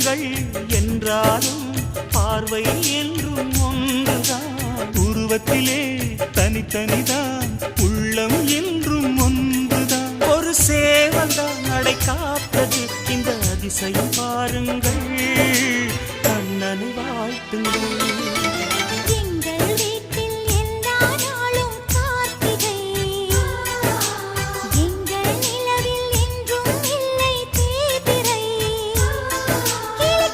உருவங்கள் என்றாலும் பார்வை என்றும் ஒன்றுதான். உருவத்திலே தனித்தனிதான், உள்ளம் என்றும் ஒன்றுதான். ஒரு சேவல்தான் நடை காத்தது, இந்த அதிசயம் பாருங்கள், கண்ணனை வாழ்த்துங்கள்.